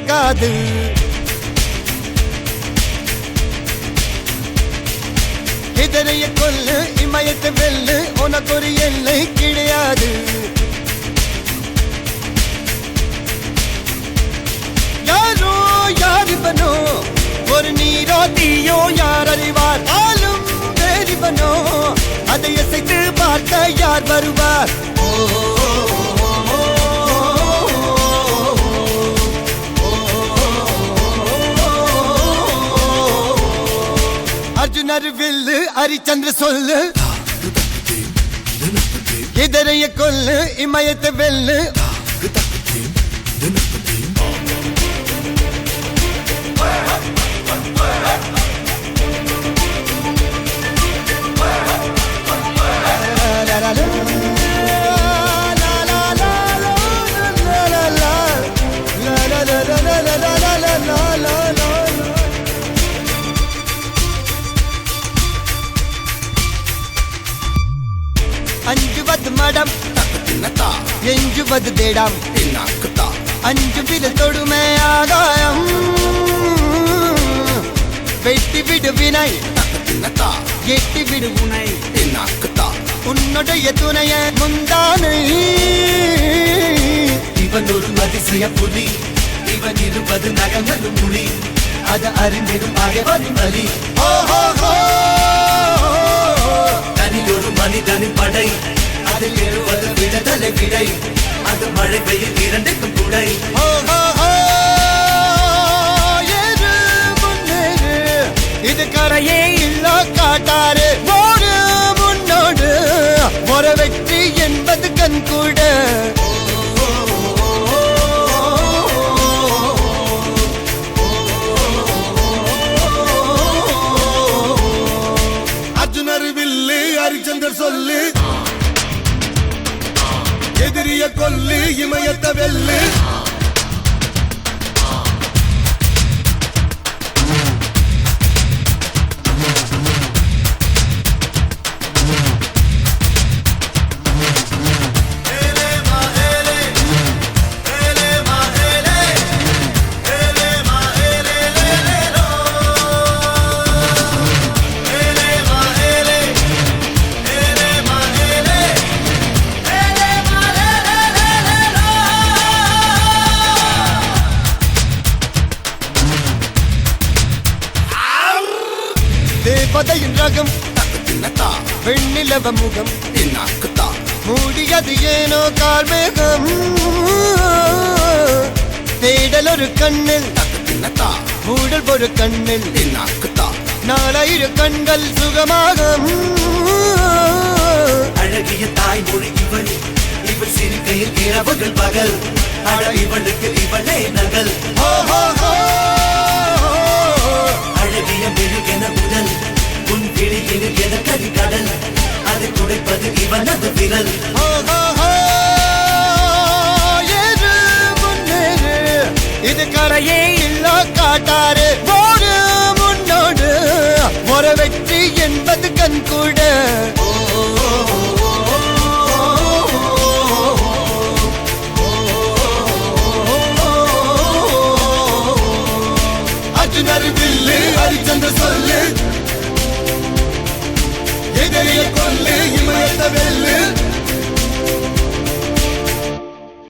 நடக்காது. இதனைய கொல்லு இமயத்தை வெல்லு உனக்கு ஒரு எல்லை கிடையாது. யாரோ யாரிவனோ ஒரு நீரோ தீயோ யார் அறிவார். ஆளும் வேறிவனோ அதை அசைத்து பார்க்க யார் வருவார். அர்ஜுனர் வில்லு ஹரிச்சந்திர சொல்லு இதரைய கொல்லு இமயத்தை வெல்லு. அஞ்சுவது மடம் எஞ்சுவது தேடம். அஞ்சு வித தொடுமை ஆகாயம் வெட்டி விடு வினை எட்டி விடு உனை. உன்னுடைய துணைய முந்தானை இவன் ஒரு அதிசய புலி. இவன் இருப்பது நகங்களும் மொழி. அது அறிந்திடும் ஆகவரின் வலி. தனில் ஒரு மனிதனின் படை. அதில் எழுவது விடுதலை விடை. அது மழை பெய்யும் இரண்டுக்கும் குடை. இது கரையே இல்ல காட்டாரு ஓடு முன்னோடு ஒரு வெற்றி என்பது கண் கூட. அர்ஜுனர் வில்லு ஹரிச்சந்தர் சொல்லு எதிரிய கொல்லு இமயத்தை வெல்லு. தேவதையின் ரகம் வெண்ணிலவ முகம் மூடியது ஏனோ கார்மேகம். தேடல் ஒரு கண்ணில் மூடல் ஒரு கண்ணில் நாலாயிர கண்கள் சுகமாக. அழகிய தாய்மொழி இவள். இவள் சிரிக்கையில் இரவுகள் பகல். அழ இவளுக்கு இவளே நகல். அழகிய மெழுகென உடல். உன் விழியினில் என கரி கடல். அதை துடைப்பது இவனது விரல். இது கரையே இல்ல காட்டாரு ஓடு முன்னோடு ஒரு வெற்றி என்பது கண் கூட.